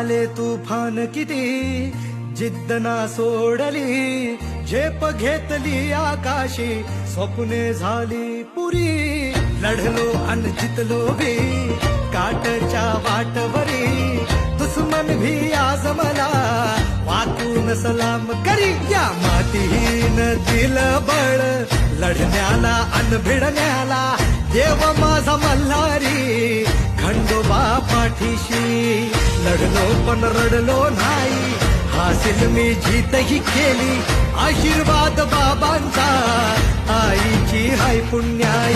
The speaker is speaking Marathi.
आले तुफान किती जिद्द ना सोडली, झेप घेतली आकाशी, स्वप्ने झाली पुरी. लढलो अन जितलो बी काटच्या वाटवरी, दुश्मन भी आज मला वाकून सलाम करी. या मातीहीन दिलं बळ लढण्याला अन भिडण्याला, देव माझा मल्हारी खंडोबा पाठीशी. लढलो पण रडलो नाही, हासिल मी जीतही केली, आशीर्वाद बाबांचा आईची हाय पुण्याई.